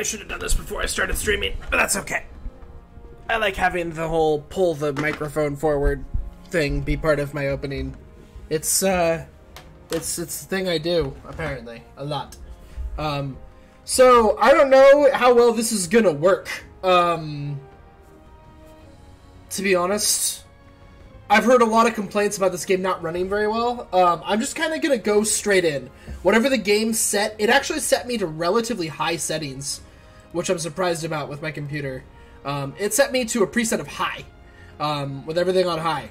probably should have done this before I started streaming, but that's okay. I like having the whole pull the microphone forward thing be part of my opening. It's the thing I do, apparently, a lot. So, I don't know how well this is gonna work. To be honest, I've heard a lot of complaints about this game not running very well. I'm just kind of gonna go straight in. Whatever the game set, it actually set me to relatively high settings, which I'm surprised about with my computer. It set me to a preset of high, with everything on high.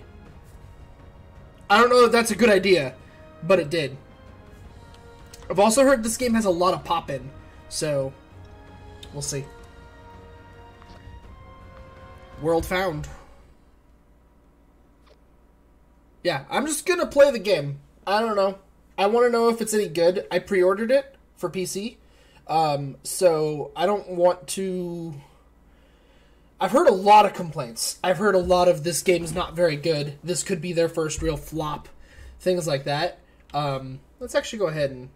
I don't know if that's a good idea, but it did. I've also heard this game has a lot of pop-in, so we'll see. World found. Yeah, I'm just gonna play the game. I don't know. I want to know if it's any good. I pre-ordered it for PC, so I don't want to... I've heard a lot of complaints. I've heard a lot of this game's not very good. This could be their first real flop. Things like that. Let's actually go ahead and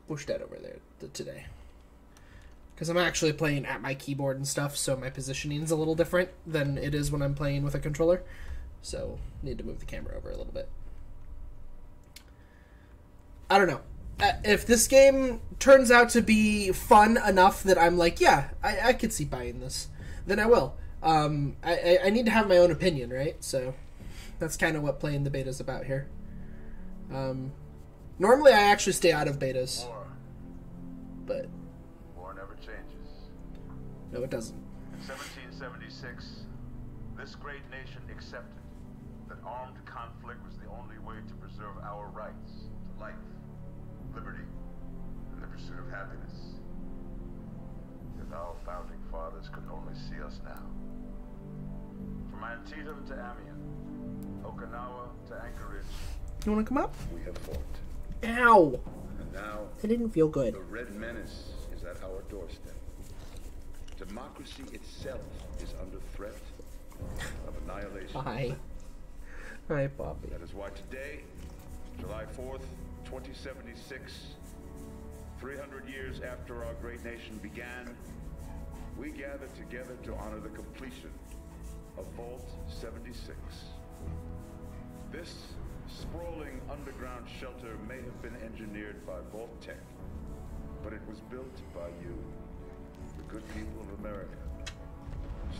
push that over there today. Because I'm actually playing at my keyboard and stuff, so my positioning is a little different than it is when I'm playing with a controller. So, need to move the camera over a little bit. I don't know. If this game turns out to be fun enough that I'm like, yeah, I could see buying this, then I will. I need to have my own opinion, right? So, that's kind of what playing the beta's about here. Normally I actually stay out of betas. But... War never changes. No, it doesn't. In 1776, this great nation accepted that armed conflict was the only way to preserve our rights to life, liberty, and the pursuit of happiness. Yet our founding fathers could only see us now. From Antietam to Amiens, Okinawa to Anchorage, You want to come up? we have fought. Ow! And now, It didn't feel good. the Red Menace is at our doorstep. Democracy itself is under threat of annihilation. Hi. Hi, Poppy. That is why today, July 4th, 2076, 300 years after our great nation began, we gather together to honor the completion of Vault 76. This sprawling underground shelter may have been engineered by Vault Tech, but it was built by you, the good people of America,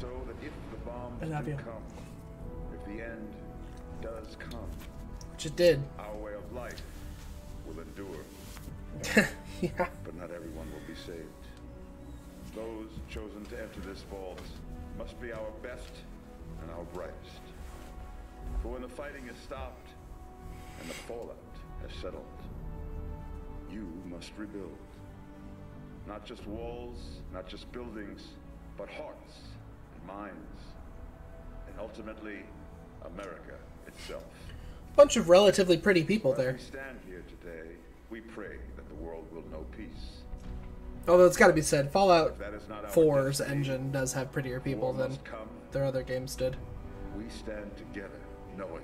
so that if the bombs do come, if the end does come, Which it did. our way of life will endure. Yeah. But not everyone will be saved. Those chosen to enter this vault must be our best and our brightest. For when the fighting is stopped and the fallout has settled, you must rebuild. Not just walls, not just buildings, but hearts and minds, and ultimately, America itself. Bunch of relatively pretty people As there. we stand here today, we pray that the world will know peace. Although it's got to be said, Fallout If that is not our 4's destiny, engine does have prettier people war than must come. their other games did. We stand together, knowing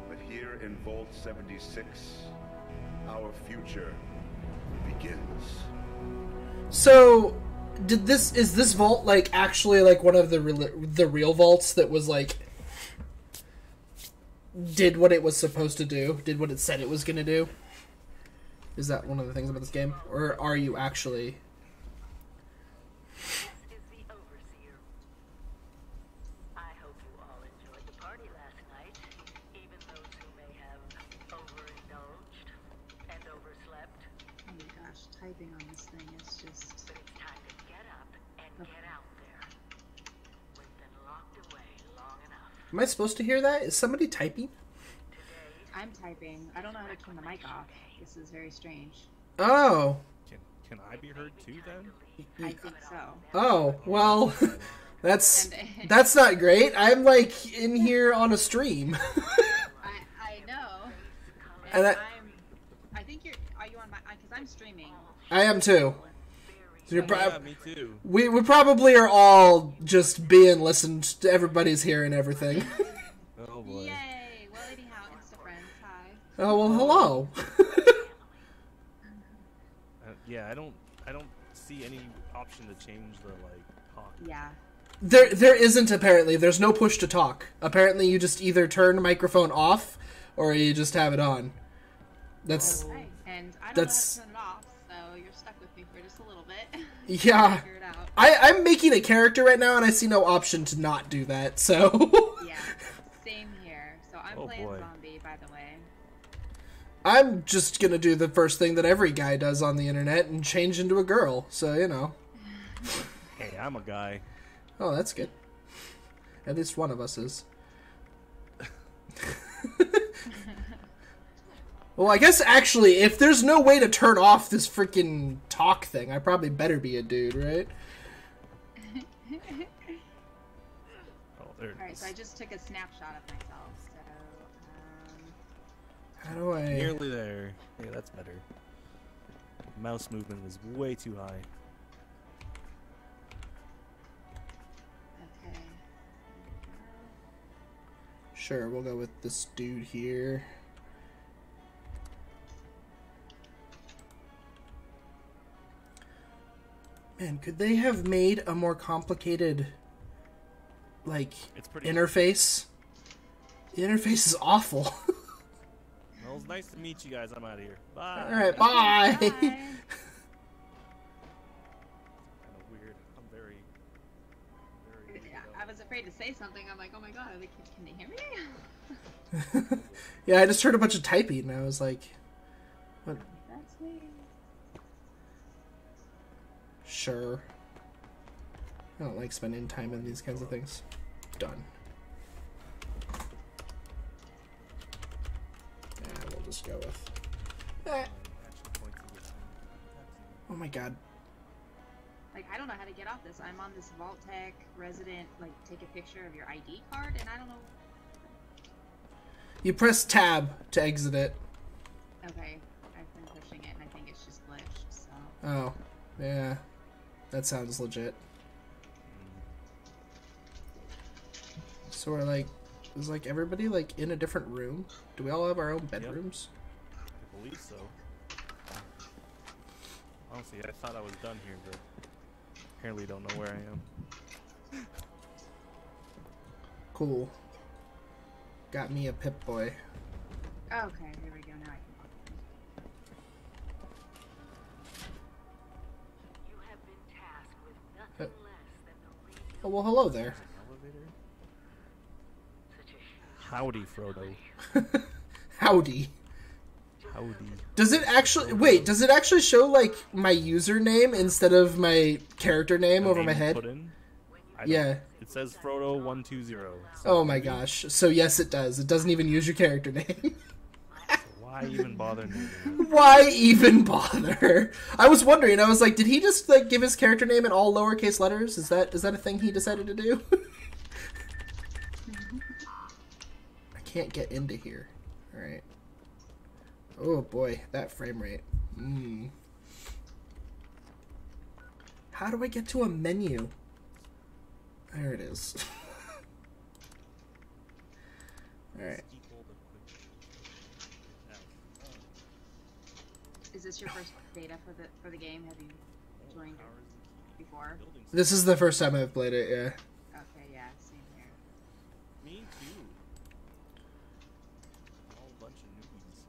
that here in Vault 76, our future begins. So, is this vault like actually like one of the real vaults that was like did what it was supposed to do, did what it said it was gonna do? Is that one of the things about this game, or are you actually? This is the Overseer. I hope you all enjoyed the party last night, even those who may have overindulged and overslept. Oh my gosh, typing on this thing is just... But it's time to get up and get out there. We've been locked away long enough. Am I supposed to hear that? Is somebody typing? I'm typing. I don't know how to turn the mic off. This is very strange. Oh. Can I be heard too then? I think so. Oh, well, that's not great. I'm like in here on a stream. I know. And And I think are you on my, because I'm streaming. I am too. So you're Yeah, me too. we probably are all just being listened to. Everybody's hearing everything. Oh boy. Yay! Well, anyhow, Insta friends, hi. Oh, well, hello. Yeah, I don't see any option to change the like talk. Yeah. There isn't apparently. There's no push to talk. Apparently, you just either turn the microphone off or you just have it on. That's Right. And I don't That's- know how to turn it off, so you're stuck with me for just a little bit. yeah. Figure it out. I'm making a character right now, and I see no option to not do that. So Yeah. Same here. So I'm Oh, playing boy. zombie, by the way. I'm just gonna do the first thing that every guy does on the internet and change into a girl. So you know. Hey, I'm a guy. Oh, that's good. At least one of us is. Well, I guess actually, if there's no way to turn off this freaking talk thing, I probably better be a dude, right? Oh, there it Alright, is. so I just took a snapshot of myself, so, How do I... Nearly there. Yeah, that's better. Mouse movement was way too high. okay. Sure, we'll go with this dude here. Man, could they have made a more complicated, like, It's pretty. interface? The interface is awful. Well, it's nice to meet you guys. I'm out of here. Bye. Alright, bye! Bye. Kind of weird. I'm very. Yeah, I was afraid to say something. I'm like, oh my god, can they hear me? Yeah, I just heard a bunch of typing, and I was like, what? That's me. Sure. I don't like spending time on these kinds of things. Done. Yeah, we'll just go with... Action points of this thing. Oh my god. Like, I don't know how to get off this. I'm on this Vault-Tec resident, like, take a picture of your ID card, and I don't know. You press tab to exit it. Okay, I've been pushing it, and I think it's just glitched, so. Oh, yeah. That sounds legit. So we're like... Is like everybody like in a different room? Do we all have our own bedrooms? I believe so. Honestly, I thought I was done here, but apparently don't know where I am. Cool. Got me a Pip-Boy. Okay, there we go, now I can walk in. You have been tasked with nothing less than the Oh, well, hello there. Elevator? such a huge Howdy, Frodo. Howdy. Howdy. Does it actually... Wait, does it actually show, like, my username instead of my character name The over name my you head? put in? I don't- Yeah. It says Frodo120. Oh my gosh. So yes, it does. It doesn't even use your character name. So why even bother naming it? Why even bother? I was wondering. I was like, did he just, like, give his character name in all lowercase letters? Is that a thing he decided to do? I can't get into here. Alright. Oh boy, that frame rate. How do I get to a menu? There it is. Alright. Is this your first beta for the game? Have you joined it before? This is the first time I've played it, yeah. Okay, yeah, same here. Me too. All a bunch of newbies.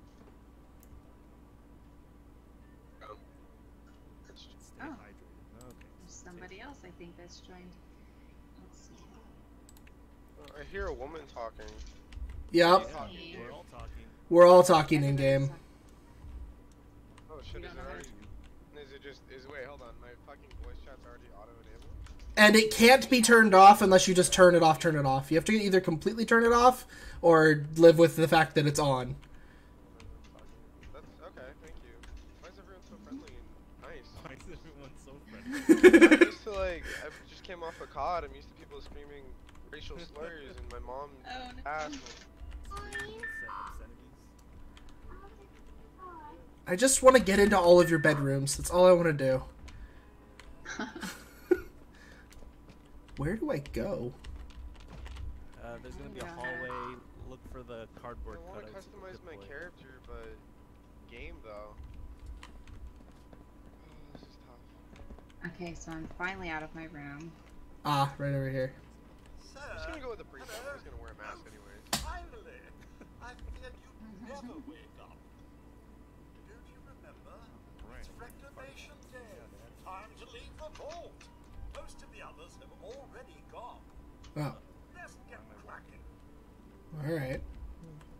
Stay Oh. hydrated. Okay. There's somebody else I think that's joined. Let's see. I hear a woman talking. Yep. Me. We're all talking. We're all talking in Everybody's game. Oh We shit, don't is it know how already... wait, hold on, my fucking voice chat's already auto-enabled? And it can't be turned off unless you just turn it off, turn it off. You have to either completely turn it off or live with the fact that it's on. That's okay, thank you. Why is everyone so friendly and nice? Why is everyone so friendly? I'm used to I just came off a COD, I'm used to people screaming racial slurs and my mom Oh, no. asked me. I just want to get into all of your bedrooms. That's all I want to do. Where do I go? There's gonna be a Yeah. hallway. Look for the cardboard I want to cutouts. customize my deploy. character, but game though. Oh, this is tough. Okay, so I'm finally out of my room. Ah, right over here. I'm just gonna go with the brief. I'm just gonna wear a mask anyways. Finally! I feared you'd never wake up. Don't you remember? It's Reclamation Day. Time to leave the vault. Most of the others have already gone. Oh, Let's get cracking. alright.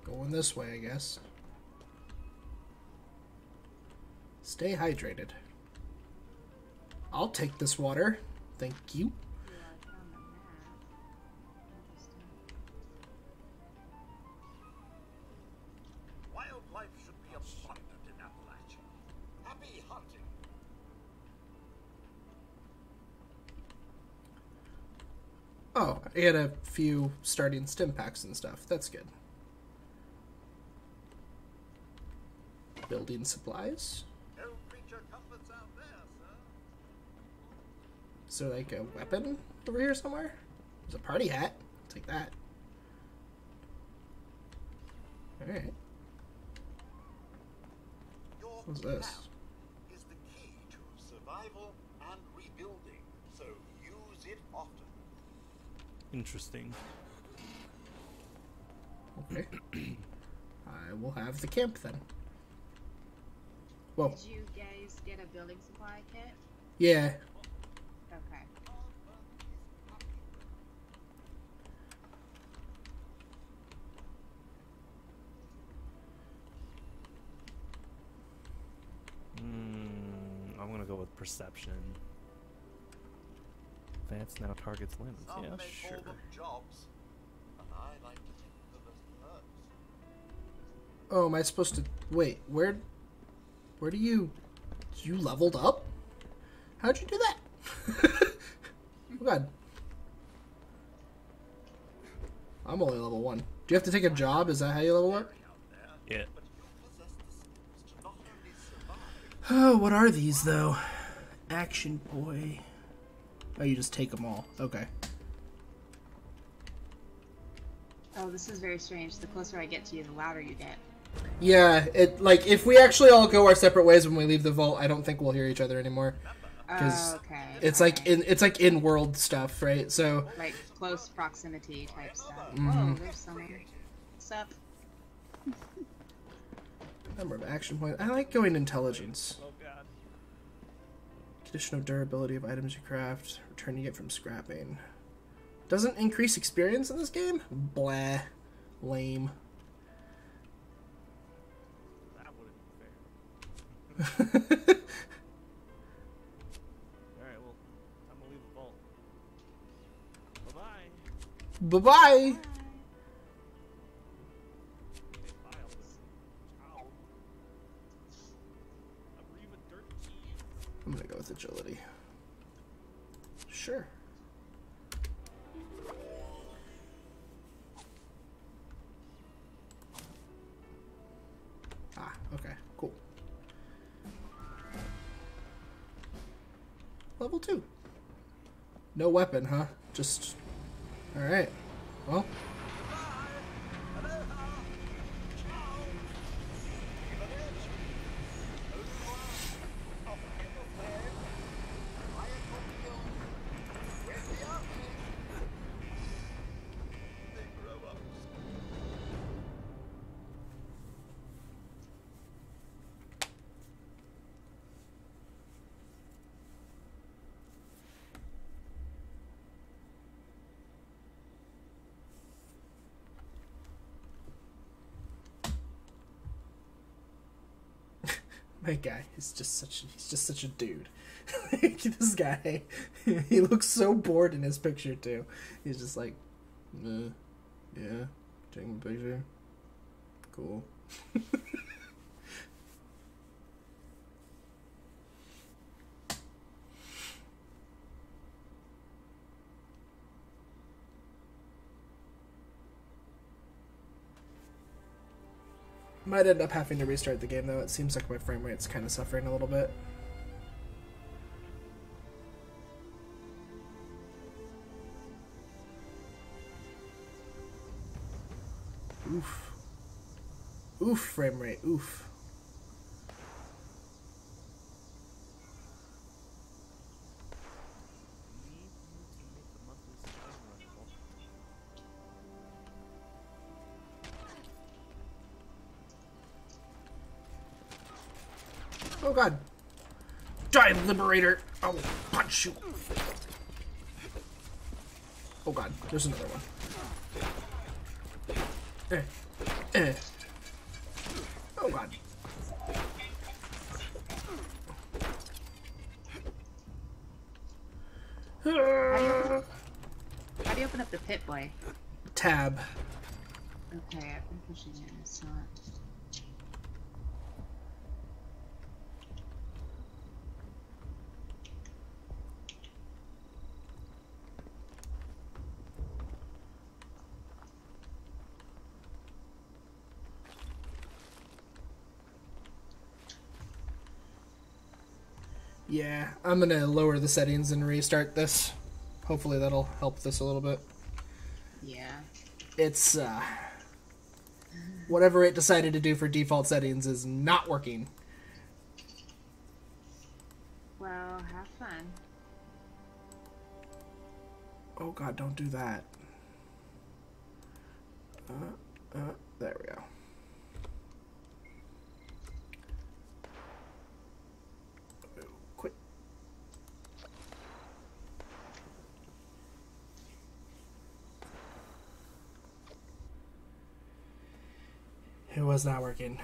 Going this way, I guess. Stay hydrated. I'll take this water. Thank you. Yeah, I found the map. Interesting. Wildlife should be abundant in Appalachia. Happy hunting. Oh, I had a few starting stim packs and stuff. That's good. Building supplies. No creature comforts out there, sir. Is there like a weapon over here somewhere? There's a party hat. I'll take that. Alright. Your What's this? camp is the key to survival and rebuilding, so use it often. Interesting. Okay. I will have the camp then. Whoa. Did you guys get a building supply kit? Yeah. Okay. I'm gonna go with perception. Advance now targets limbs. Some Yeah, may sure. call them jobs, and I like to think of them as perks. Oh, am I supposed to... Wait, where do you... You leveled up? How'd you do that? Oh god. I'm only level 1. Do you have to take a job? Is that how you level up? Yeah. But you'll possess the skills to not only survive, Oh, what are these, though? Action boy. Oh, you just take them all. Okay. Oh, this is very strange. The closer I get to you, the louder you get. Yeah, it like if we actually all go our separate ways when we leave the vault, I don't think we'll hear each other anymore. 'Cause Okay. It's like in world stuff, right? So like close proximity type stuff. Mhm. Whoa, there's someone. What's up? number of action points. I like going intelligence. Oh god. Conditional durability of items you craft. Return you get from scrapping. Doesn't increase experience in this game? Blah. Lame. That wouldn't be fair. Alright, well, I'm gonna leave the vault. Bye-bye. Bye-bye! Hey, bye, Elvis. Ow. Arriva dirt key. I'm gonna go with agility. Sure. Ah, okay, cool. Level 2. No weapon, huh? Just... Alright. Well... My guy is just such a dude. This guy, he looks so bored in his picture too. He's just like, yeah, taking a picture. Cool. Might end up having to restart the game though. It seems like my frame rate's kind of suffering a little bit. Oof. Oof, frame rate. Oof. Oh god. Die, Liberator! I will punch you! Oh god, there's another one. Oh god. How do you open up the pit, boy? Tab. Okay, I'm pushing it. It's not. Yeah, I'm gonna lower the settings and restart this. Hopefully that'll help this a little bit. Yeah. It's, whatever it decided to do for default settings is not working. Well, have fun. Oh god, don't do that. There we go. Quit. It was not working.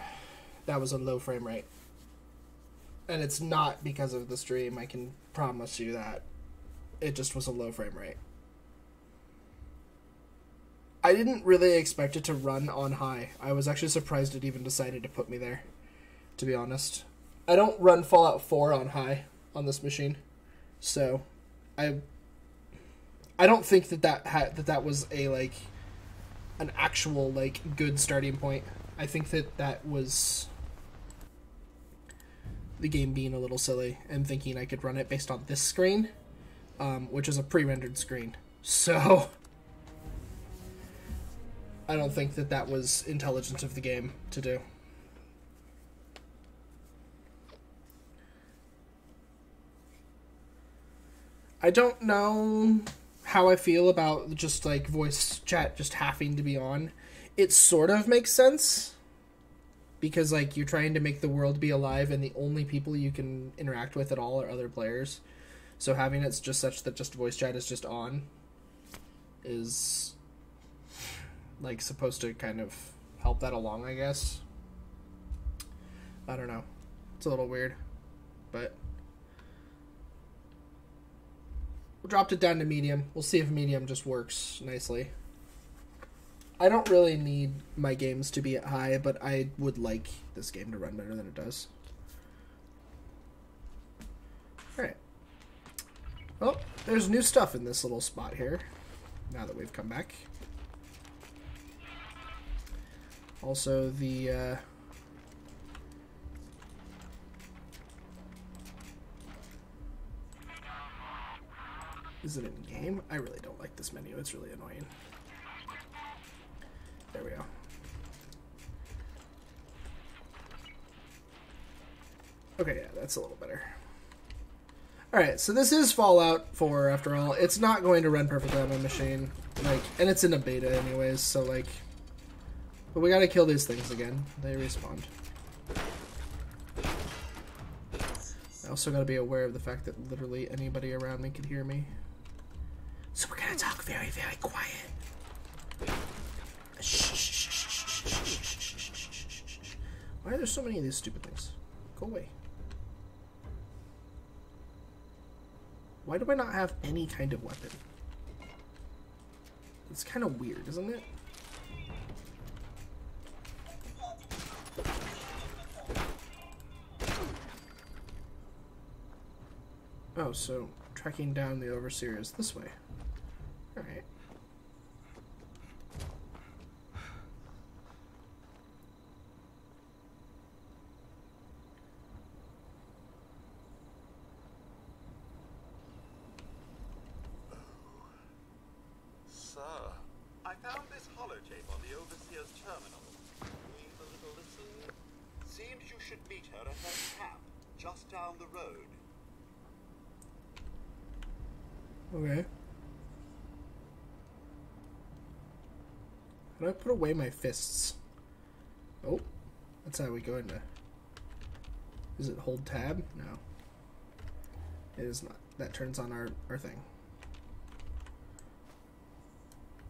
That was a low frame rate. And it's not because of the stream, I can promise you that. It just was a low frame rate. I didn't really expect it to run on high. I was actually surprised it even decided to put me there, to be honest. I don't run Fallout 4 on high on this machine, so I don't think that was a like an actual like good starting point. I think that was the game being a little silly and thinking I could run it based on this screen, which is a pre-rendered screen. So I don't think that was intelligent of the game to do. I don't know how I feel about just like voice chat just having to be on. It sort of makes sense because like you're trying to make the world be alive and the only people you can interact with at all are other players. So having it's just such that just voice chat is just on is like supposed to kind of help that along, I guess. I don't know. It's a little weird, but we dropped it down to medium. We'll see if medium just works nicely. I don't really need my games to be at high, but I would like this game to run better than it does. Alright. Well, there's new stuff in this little spot here, now that we've come back. Also, the, is it in game? I really don't like this menu. It's really annoying. There we go. Okay, yeah, that's a little better. Alright, so this is Fallout 4 after all. It's not going to run perfectly on my machine. Like, and it's in a beta anyways, so like... But we gotta kill these things again. They respawned. I also gotta be aware of the fact that literally anybody around me could hear me. So we're gonna talk very, very quiet. Why are there so many of these stupid things? Go away. Why do I not have any kind of weapon? It's kind of weird, isn't it? Oh, so tracking down the Overseer is this way. Alright. Sir, I found this holotape on the Overseer's terminal. Please a little listen. Seems you should meet her at her camp, just down the road. Okay. How do I put away my fists? Oh, that's how we go into... Is it hold tab? No. It is not. That turns on our thing.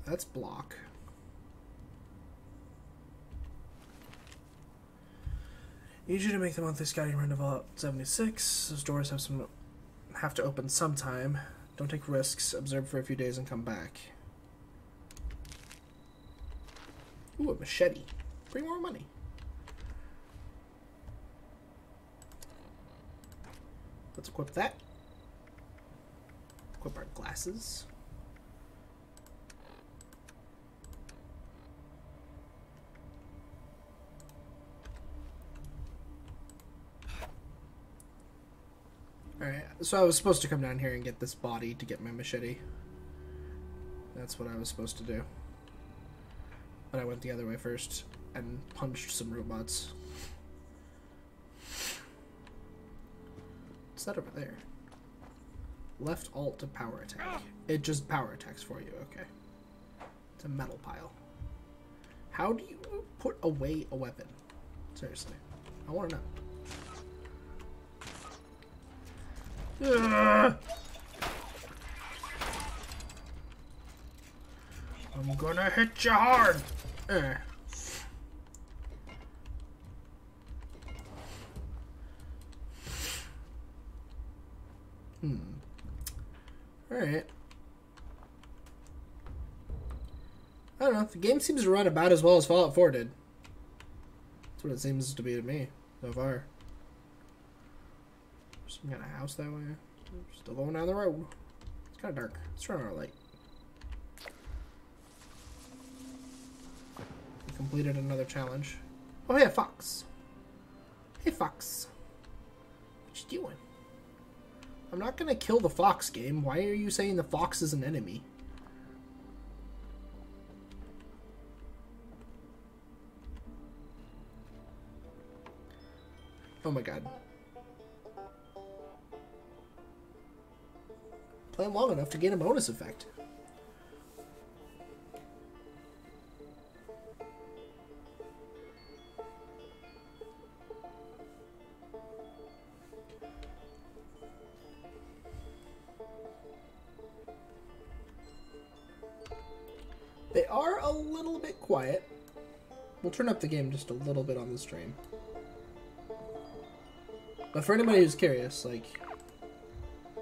That's block. Need you to make the monthly scouting run of Fallout 76. Those doors have to open sometime. Don't take risks. Observe for a few days and come back. Ooh, a machete. Bring more money. Let's equip that. Equip our glasses. Alright, so I was supposed to come down here and get this body to get my machete. That's what I was supposed to do. But I went the other way first and punched some robots. What's that over there? Left alt to power attack. It just power attacks for you, okay. It's a metal pile. How do you put away a weapon? Seriously. I want to know. Ugh. I'm gonna hit you hard. Alright. I don't know. The game seems to run about as well as Fallout 4 did. That's what it seems to be to me so far. Some kind of house that way. Still going down the road. It's kind of dark. Let's turn on our light. We completed another challenge. Oh, hey, a fox. Hey, fox. What you doing? I'm not gonna kill the fox, game. Why are you saying the fox is an enemy? Oh my god. Play long enough to gain a bonus effect. They are a little bit quiet. We'll turn up the game just a little bit on the stream. But for anybody who's curious, like,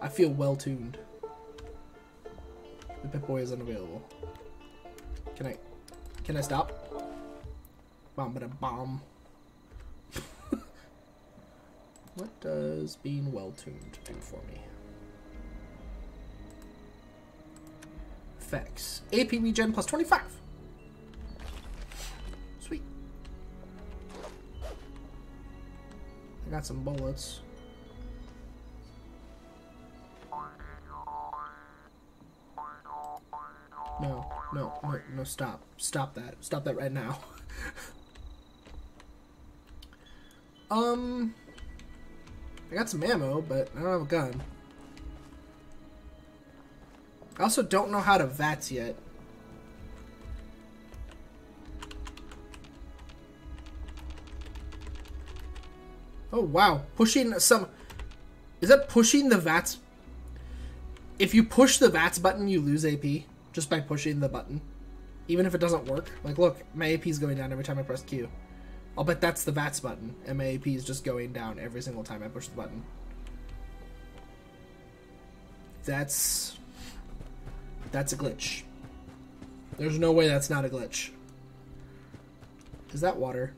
I feel well tuned. The Pip-Boy is unavailable. Can I stop? Bomb bada bomb. What does being well tuned do for me? Effects. AP regen plus 25. Sweet. I got some bullets. No, stop. Stop that. Stop that right now. I got some ammo, but I don't have a gun. I also don't know how to VATS yet. Oh, wow. Pushing some... Is that pushing the VATS? If you push the VATS button, you lose AP. Just by pushing the button. Even if it doesn't work. Like, look. My AP is going down every time I press Q. I'll bet that's the VATS button. And my AP is just going down every single time I push the button. That's a glitch. There's no way that's not a glitch. Is that water?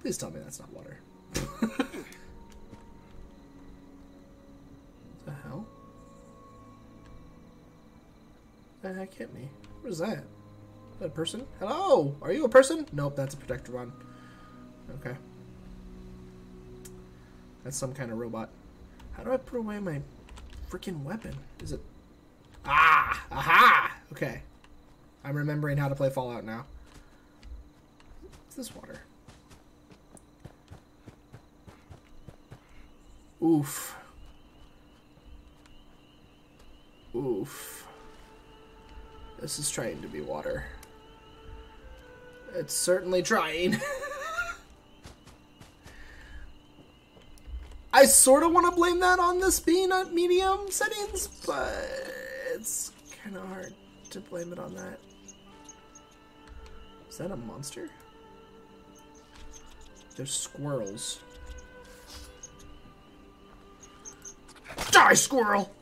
Please tell me that's not water. What the hell? What the heck hit me? What is that? Is that a person? Hello? Are you a person? Nope, that's a protector one. Okay. That's some kind of robot. How do I put away my freaking weapon? Is it... Ah! Aha! Okay. I'm remembering how to play Fallout now. What's this water? Oof. Oof. This is trying to be water. It's certainly trying. I sort of want to blame that on this being at medium settings, but it's kind of hard to blame it on that. Is that a monster? There's squirrels. Die, squirrel!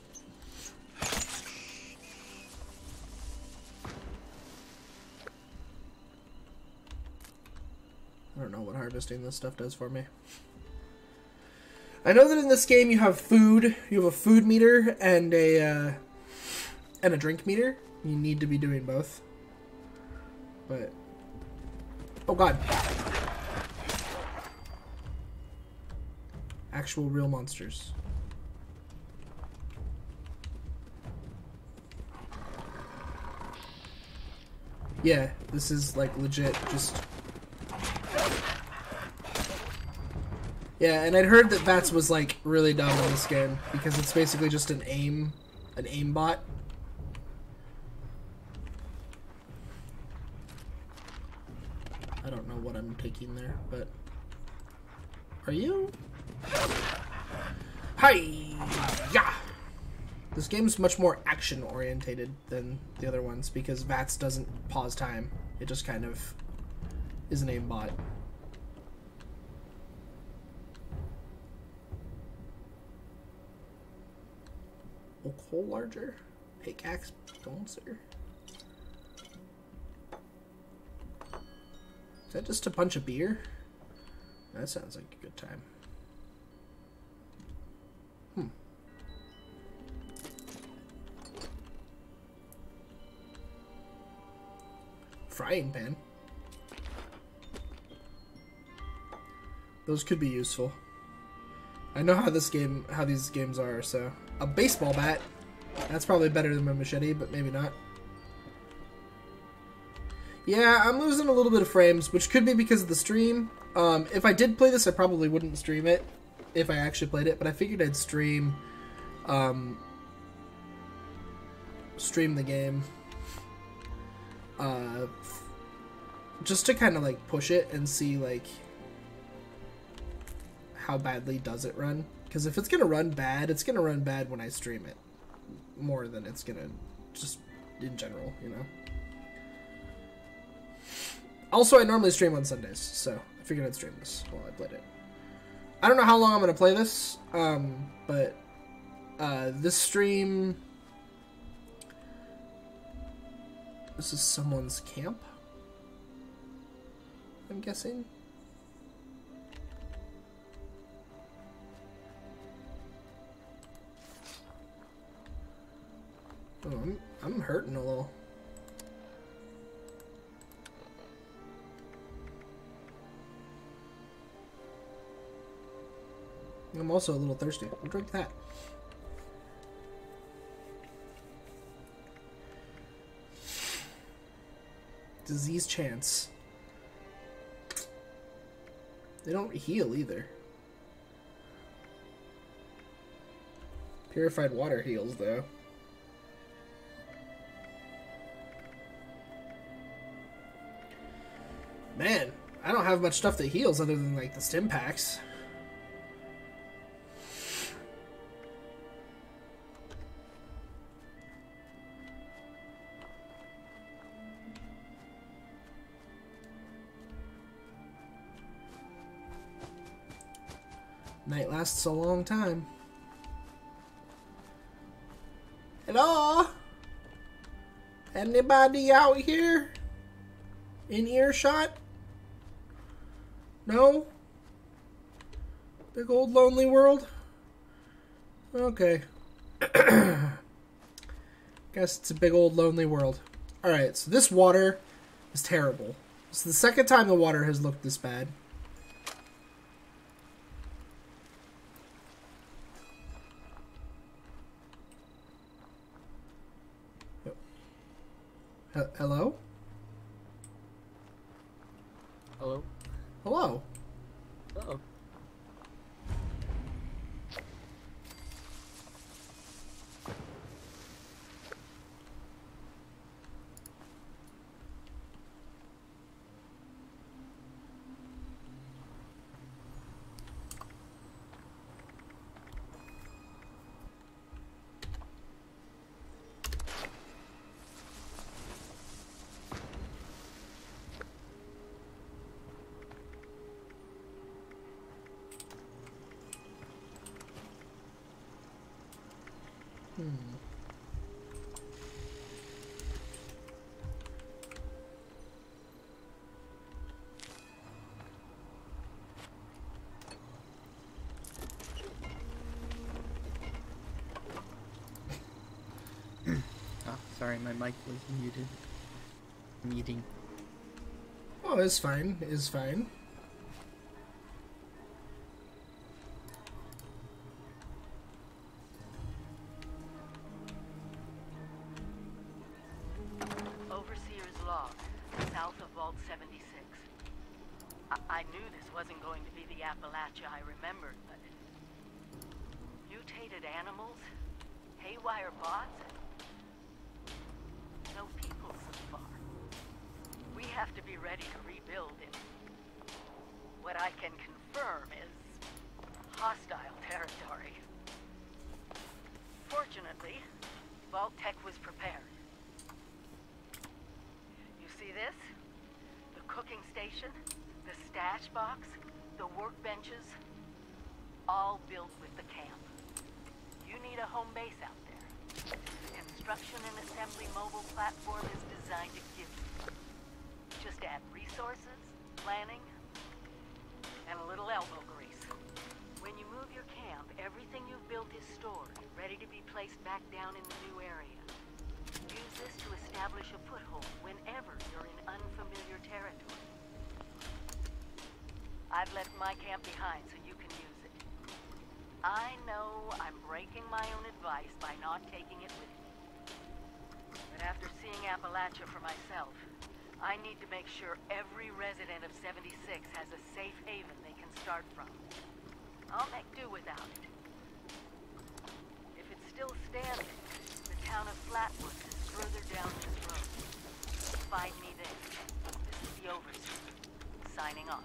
I don't know what harvesting this stuff does for me. I know that in this game you have food. You have a food meter and a drink meter. You need to be doing both. But oh god. Actual real monsters. Yeah, this is like legit just... Yeah, and I'd heard that VATS was like really dumb in this game because it's basically just an aim bot. I don't know what I'm taking there, but are you? Hi! Yeah! This game is much more action orientated than the other ones because VATS doesn't pause time. It just kind of is an aimbot. Oak hole larger? Pickaxe bouncer? Is that just a bunch of beer? That sounds like a good time. Frying pan. Those could be useful. I know how these games are, so a baseball bat. That's probably better than my machete, but maybe not. Yeah, I'm losing a little bit of frames, which could be because of the stream. If I did play this, I probably wouldn't stream it if I actually played it, but I figured I'd stream the game. Just to kind of like push it and see like how badly does it run, because if it's gonna run bad, it's gonna run bad when I stream it more than it's gonna just in general, you know. Also, I normally stream on Sundays, so I figured I'd stream this while I played it. I don't know how long I'm gonna play this, but this stream, this is someone's camp, I'm guessing. Oh, I'm hurting a little. I'm also a little thirsty. I'll drink that. Disease chance. They don't heal either. Purified water heals, though. Man, I don't have much stuff that heals other than, like, the stim packs. Night lasts a long time. Hello? Anybody out here? In earshot? No? Big old lonely world? Okay. Guess it's a big old lonely world. Alright, so this water is terrible. It's the second time the water has looked this bad. Hello? Hello? Hello? Uh-oh. Sorry, my mic was muted. Muting. Oh, it's fine. It's fine. Overseer's log, south of Vault 76. I knew this wasn't going to be the Appalachia I remembered, but... mutated animals? Haywire bots? No people so far. We have to be ready to rebuild in... what I can confirm is... hostile territory. Fortunately, Vault Tech was prepared. You see this? The cooking station, the stash box, the workbenches, all built with the camp. You need a home base out there. The construction and assembly mobile platform is designed to give you. Just add resources, planning, and a little elbow grease. When you move your camp, everything you've built is stored, ready to be placed back down in the new area. Use this to establish a foothold whenever you're in unfamiliar territory. I've left my camp behind so you can use it. I know I'm breaking my own advice by not taking it with me. But after seeing Appalachia for myself, I need to make sure every resident of 76 has a safe haven they can start from. I'll make do without it. If it's still standing, the town of Flatwoods is further down this road. Find me there. This is the Overseer. Signing off.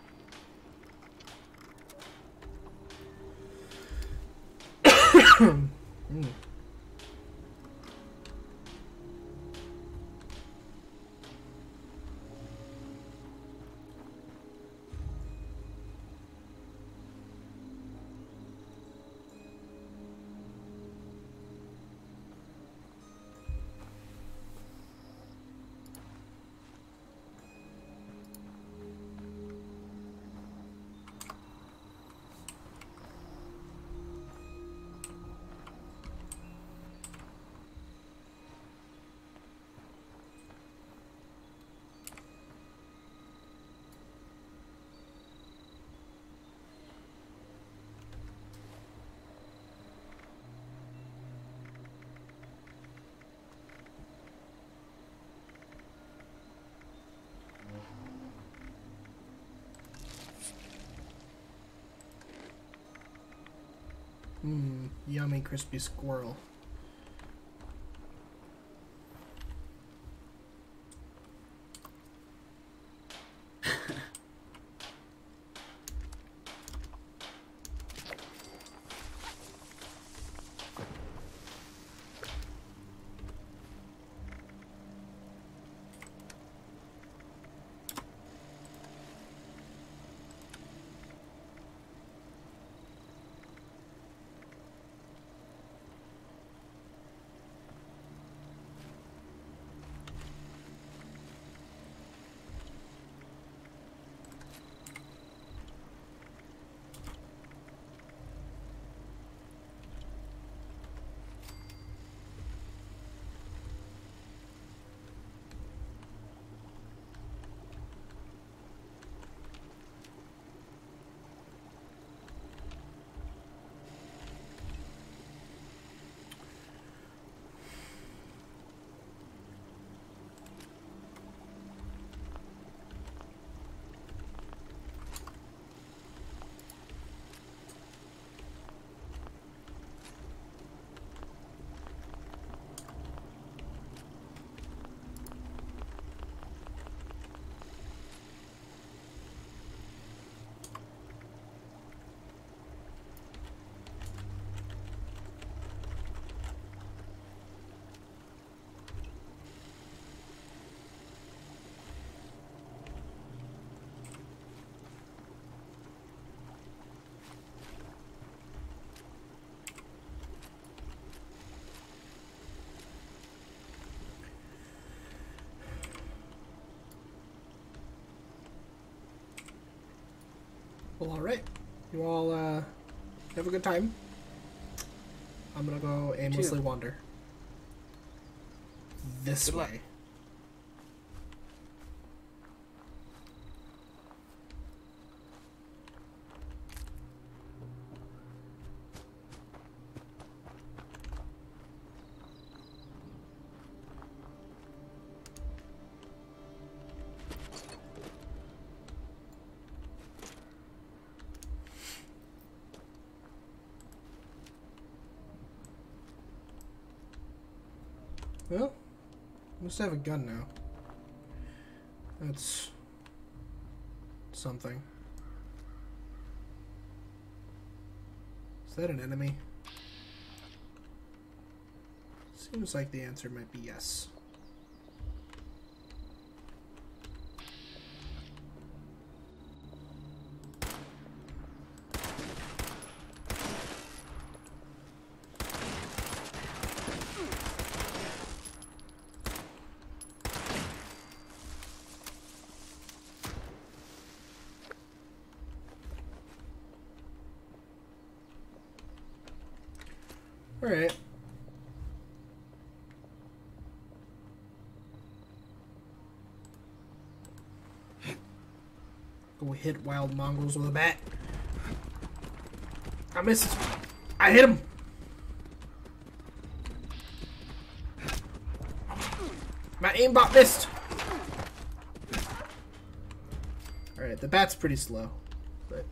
Yummy crispy squirrel. Well, alright. You all have a good time. I'm gonna go aimlessly wander. this Good luck. way. Well, must have a gun now. That's something. Is that an enemy? Seems like the answer might be yes. Alright. Go hit wild mongrels with a bat. I missed. I hit him. My aimbot missed. Alright, the bat's pretty slow, but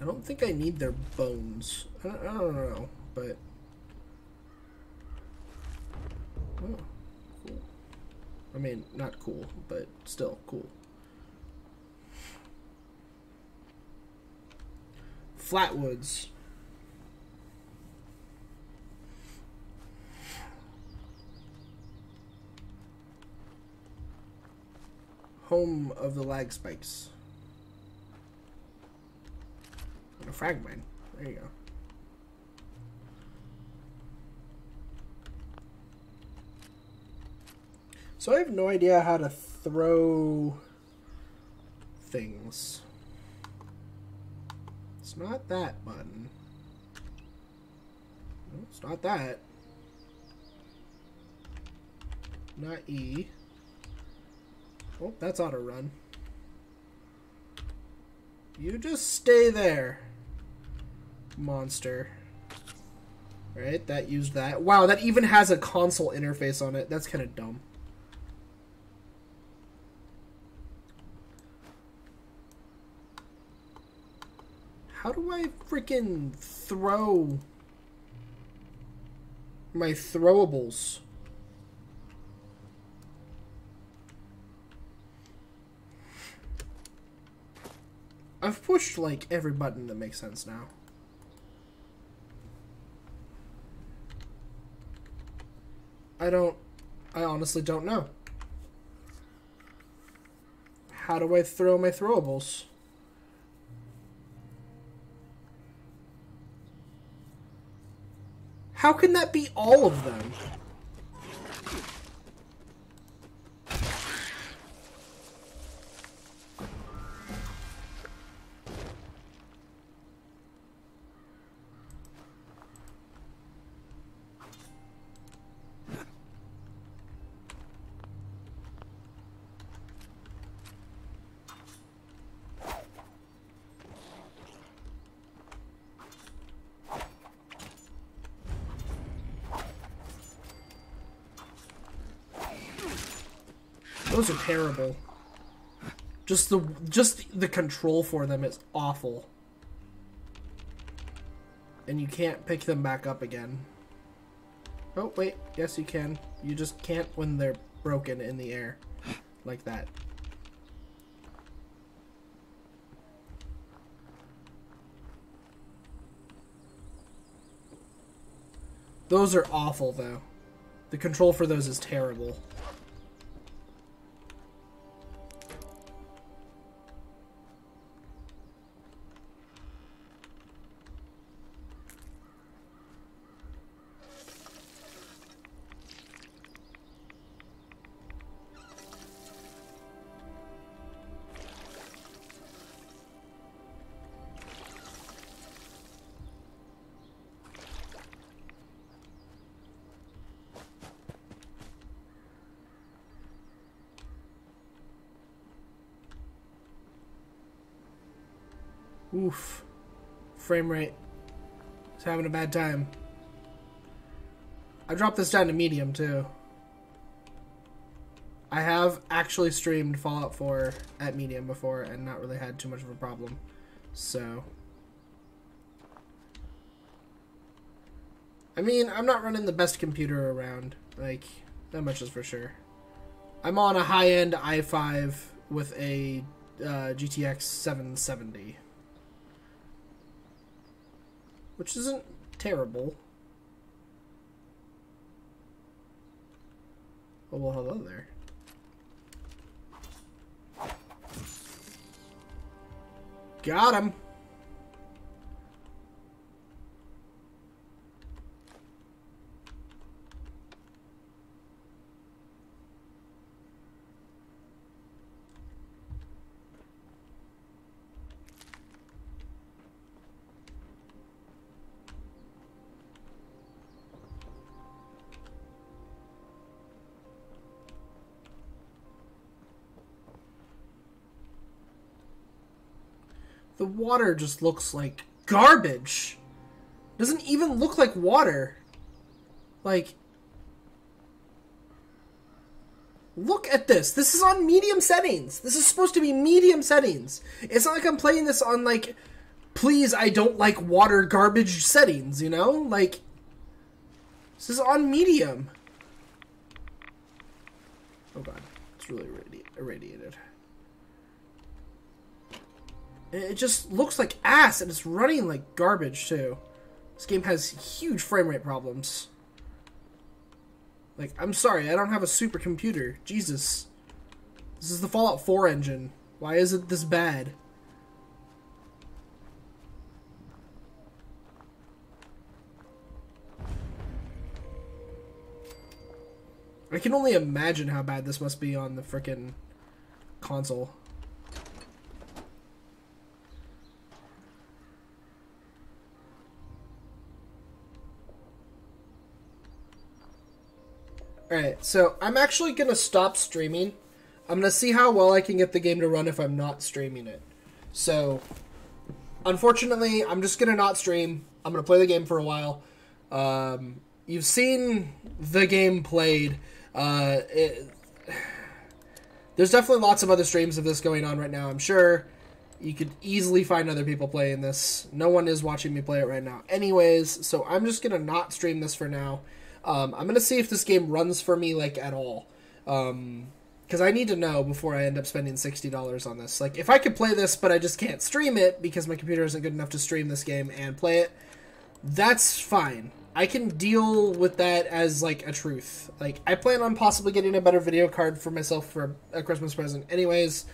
I don't think I need their bones. I don't know, but oh, cool. I mean, not cool, but still cool. Flatwoods. Home of the lag spikes. A frag mine. There you go. So I have no idea how to throw things. It's not that button. No, it's not that. Not E. Oh, that's auto run. You just stay there, monster. Alright, that used that. Wow, that even has a console interface on it. That's kind of dumb. How do I freaking throw my throwables? I've pushed, like, every button that makes sense now. I honestly don't know. How do I throw my throwables? How can that be all of them? Those are terrible. Just the control for them is awful. And you can't pick them back up again. Oh, wait. Yes, you can. You just can't when they're broken in the air. Like that. Those are awful, though. The control for those is terrible. Oof. Frame rate. It's having a bad time. I dropped this down to medium, too. I have actually streamed Fallout 4 at medium before and not really had too much of a problem. So... I mean, I'm not running the best computer around. Like, that much is for sure. I'm on a high-end i5 with a GTX 770. Which isn't terrible. Oh, well, hello there. Got him! The water just looks like garbage. Doesn't even look like water. Like, look at this. This is on medium settings. This is supposed to be medium settings. It's not like I'm playing this on, like, please, I don't like water garbage settings, you know? Like, this is on medium. Oh god, it's really irradiated. It just looks like ass, and it's running like garbage, too. This game has huge frame rate problems. Like, I'm sorry, I don't have a supercomputer. Jesus. This is the Fallout 4 engine. Why is it this bad? I can only imagine how bad this must be on the frickin' console. Alright, so I'm actually going to stop streaming. I'm going to see how well I can get the game to run if I'm not streaming it. So, unfortunately, I'm just going to not stream. I'm going to play the game for a while. You've seen the game played. There's definitely lots of other streams of this going on right now, I'm sure. You could easily find other people playing this. No one is watching me play it right now. Anyways, so I'm just going to not stream this for now. I'm going to see if this game runs for me, like, at all. Because I need to know before I end up spending $60 on this. Like, if I could play this, but I just can't stream it because my computer isn't good enough to stream this game and play it, that's fine. I can deal with that as, like, a truth. Like, I plan on possibly getting a better video card for myself for a Christmas present anyways,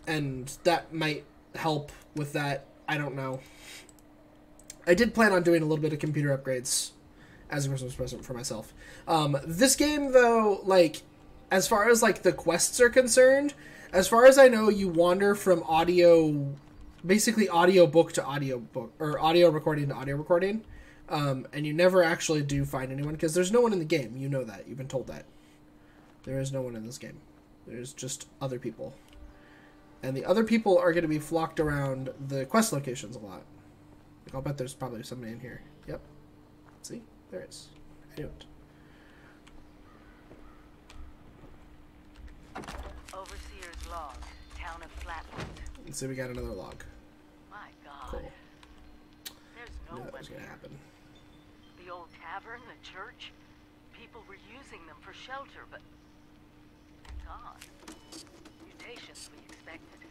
and that might help with that. I don't know. I did plan on doing a little bit of computer upgrades as a Christmas present for myself. This game, though, like, as far as, like, the quests are concerned, as far as I know, you wander from basically audiobook to audiobook, or audio recording to audio recording, and you never actually do find anyone, because there's no one in the game. You know that. You've been told that. There is no one in this game. There's just other people. And the other people are going to be flocked around the quest locations a lot. Like, I'll bet there's probably somebody in here. Yep. See? There is. I knew it. Overseer's log, town of Flatwood. Let's see, we got another log. My God. Cool. There's no Knew that one was going to here. happen. The old tavern, the church, people were using them for shelter, but they're gone. Mutations we expected.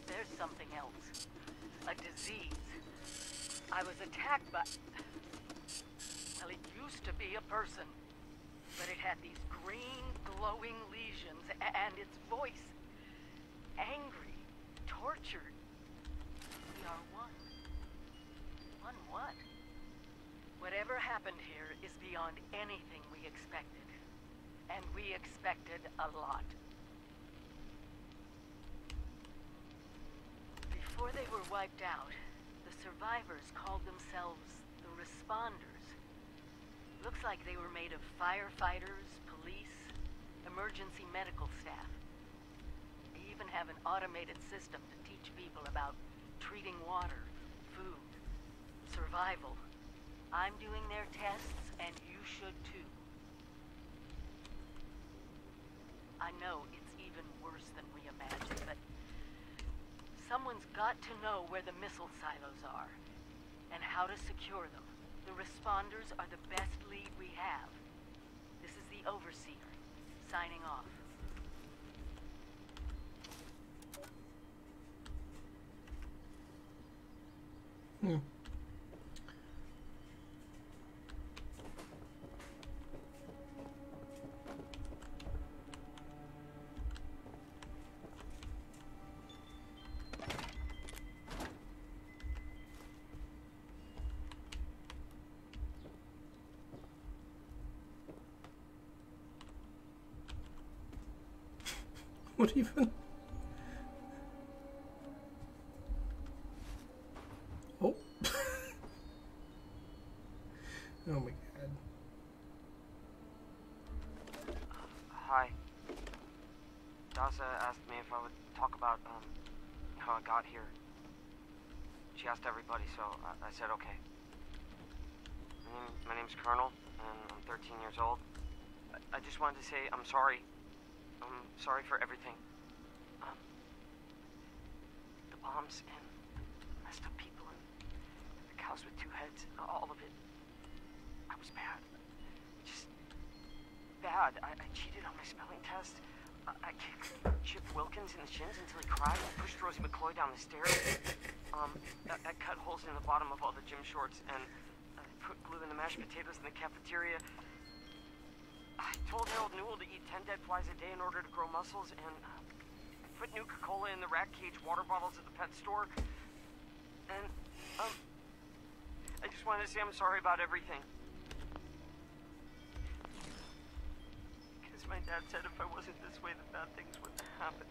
There's something else. A disease. I was attacked by... Well, it used to be a person, but it had these green, glowing lesions, and its voice. Angry, tortured. We are one. One what? Whatever happened here is beyond anything we expected. And we expected a lot. Before they were wiped out, the survivors called themselves the Responders. Looks like they were made of firefighters, police, emergency medical staff. They even have an automated system to teach people about treating water, food, survival. I'm doing their tests, and you should too. I know it's even worse than we imagined, but someone's got to know where the missile silos are, and how to secure them. The responders are the best lead we have. This is the Overseer, signing off. What even? Oh. Oh my god. Hi. Dasa asked me if I would talk about, how I got here. She asked everybody, so I said okay. My name's Colonel, and I'm 13 years old. I just wanted to say I'm sorry. I'm sorry for everything. The bombs and the messed up people and the cows with 2 heads, all of it. I was bad. Just bad. I cheated on my spelling test. I kicked Chip Wilkins in the shins until he cried. I pushed Rosie McCloy down the stairs. I cut holes in the bottom of all the gym shorts, and I put glue in the mashed potatoes in the cafeteria. I told Harold Newell to eat 10 dead flies a day in order to grow muscles, and I put Nuka-Cola in the rat cage water bottles at the pet store. And, I just wanted to say I'm sorry about everything. Because my dad said if I wasn't this way, then bad things wouldn't happen.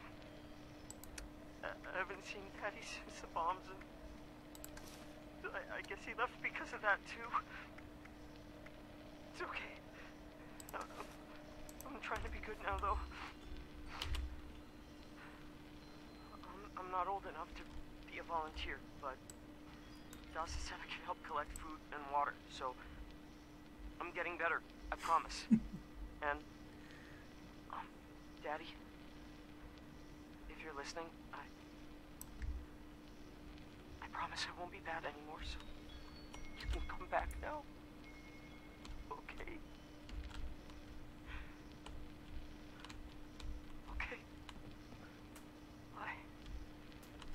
I haven't seen Daddy since the bombs, and I guess he left because of that, too. It's okay. I'm trying to be good now, though. I'm not old enough to be a volunteer, but Dasa said I could help collect food and water, so I'm getting better, I promise. And, Daddy, if you're listening, I promise I won't be bad anymore, so you can come back now. Okay?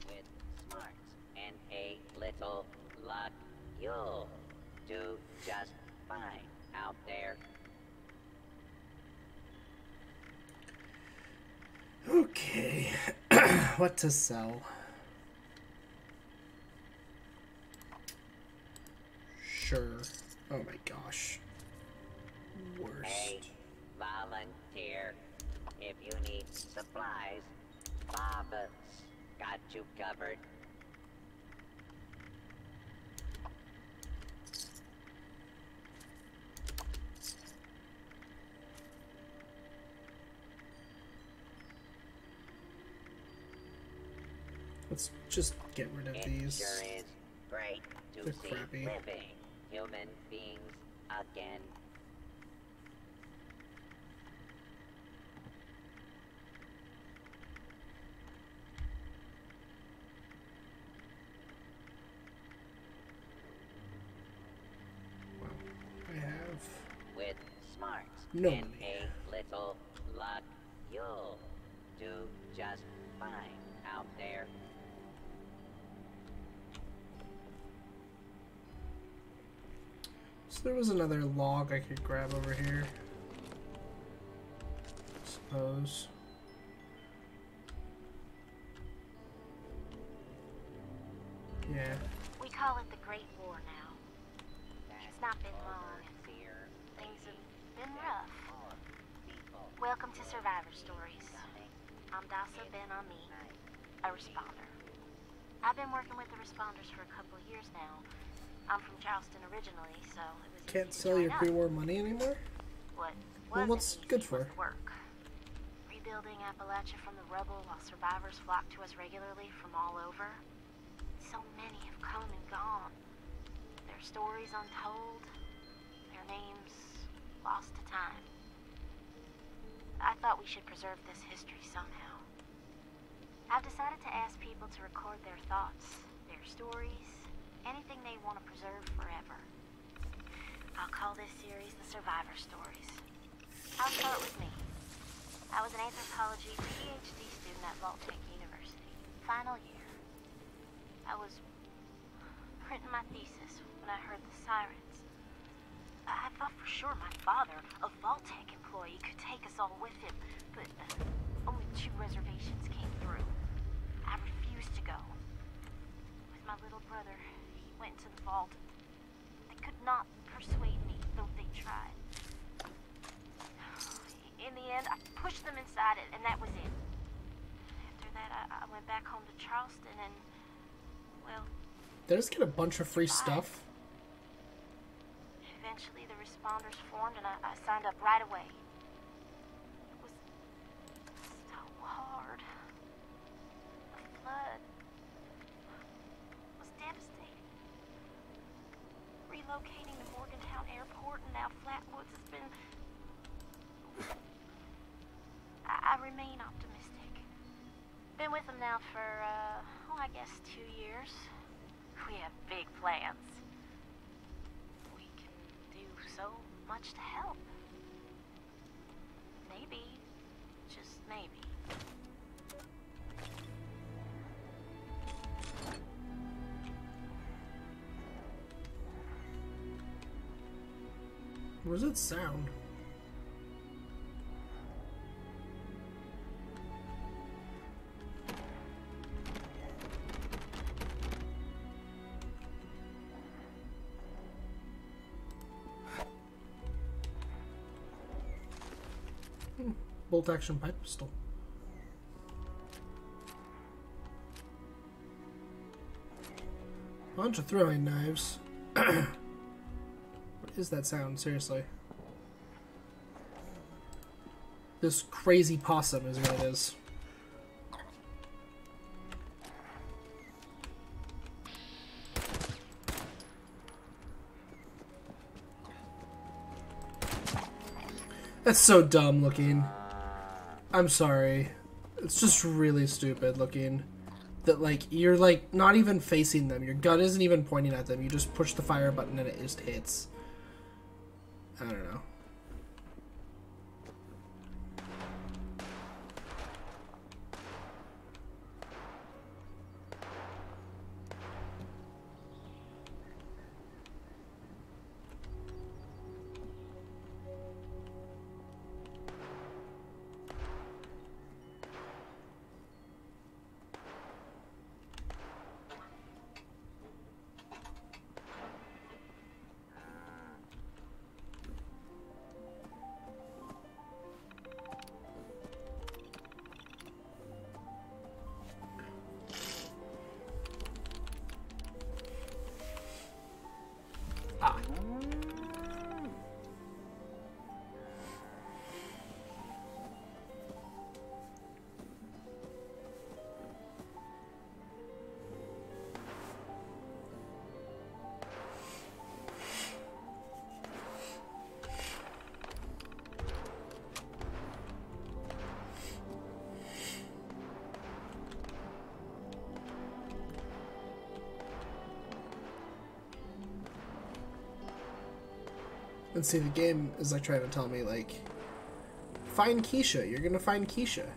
With smarts and a little luck, you'll do just fine out there. Okay. What to sell? Sure. Oh my gosh. Worst. Hey, volunteer. If you need supplies, Baba's got you covered. Let's just get rid of these. It sure is great to They're see crappy. living human beings again. I have With smarts no and money. a little luck, you'll do just fine out there. So there was another log I could grab over here. Suppose. Yeah. We call it the Great War now. It's not been long, and things have been rough. Welcome to Survivor Stories. I'm Dasa Ben-Ami, a responder. I've been working with the responders for a couple of years now. I'm from Charleston originally, so it was Can't easy to sell your join up. pre-war money anymore? What Well, wasn't what's easy good for? was the work. Rebuilding Appalachia from the rubble while survivors flock to us regularly from all over. So many have come and gone. Their stories untold, their names lost to time. I thought we should preserve this history somehow. I've decided to ask people to record their thoughts, their stories, anything they want to preserve forever. I'll call this series The Survivor Stories. I'll start with me. I was an anthropology PhD student at Vault-Tec University, final year. I was printing my thesis when I heard the sirens. I thought for sure my father, a Vault-Tec employee, could take us all with him, but only 2 reservations came through. I refused to go. With my little brother, he went to the vault. They could not persuade me, though they tried. In the end, I pushed them inside it, and that was it. After that, I went back home to Charleston, and, well... Did I just get a bunch of free stuff? Eventually, the responders formed, and I signed up right away. It was so hard. The flood was devastating. Relocating to Morgantown Airport and now Flatwoods has been... I remain optimistic. Been with them now for, I guess 2 years. We have big plans. We can do so much to help. Maybe, just maybe. Where's that sound? Bolt action pipe pistol. Bunch of throwing knives. What is that sound? Seriously. This crazy possum is what it is. That's so dumb looking. I'm sorry. It's just really stupid looking. That, like, you're, like, not even facing them. Your gun isn't even pointing at them. You just push the fire button and it just hits. I don't know. And see, the game is like trying to tell me, like, find Keisha. You're gonna find Keisha.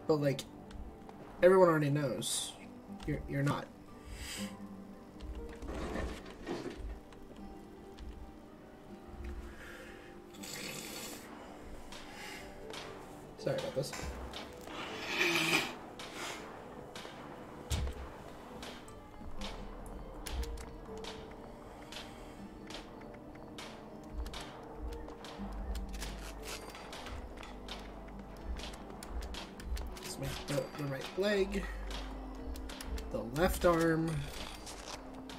But, like, everyone already knows. You're not. Sorry about this. The right leg, the left arm,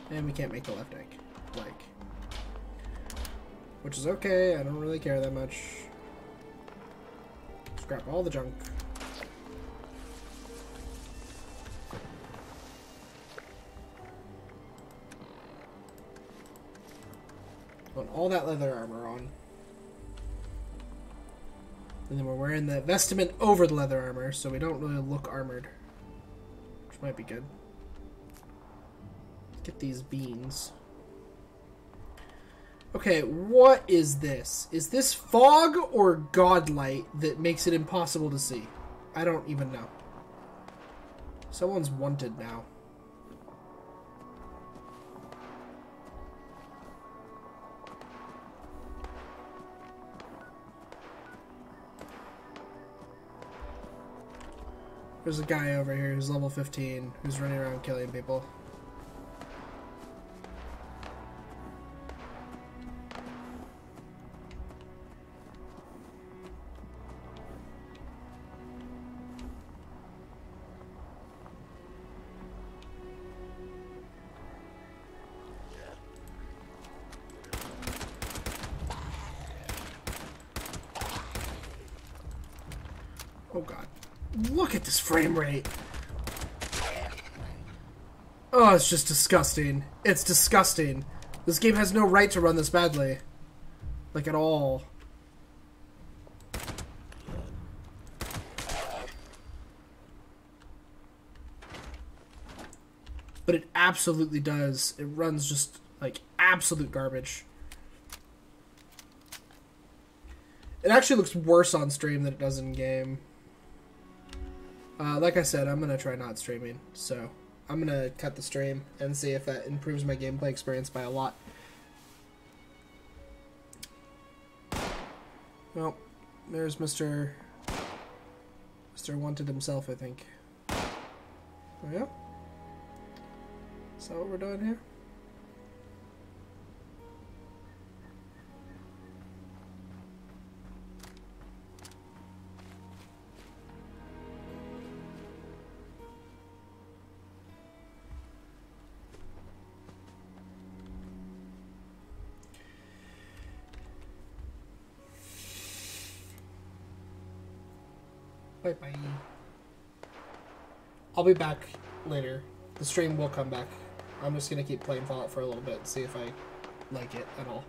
and we can't make the left leg, which is okay. I don't really care that much. Scrap all the junk. Want all that leather armor on. And then we're wearing the vestment over the leather armor, so we don't really look armored. Which might be good. Let's get these beans. Okay, what is this? Is this fog or godlight that makes it impossible to see? I don't even know. Someone's wanted now. There's a guy over here who's level 15 who's running around killing people. Oh god. Look at this frame rate. Oh, it's just disgusting. It's disgusting. This game has no right to run this badly. Like, at all. But it absolutely does. It runs just, like, absolute garbage. It actually looks worse on stream than it does in game. Like I said, I'm going to try not streaming, so I'm going to cut the stream and see if that improves my gameplay experience by a lot. Well, there's Mr. Wanted himself, I think. Oh, yeah? Is that what we're doing here? Bye-bye. I'll be back later. The stream will come back. I'm just gonna keep playing Fallout for a little bit and see if I like it at all.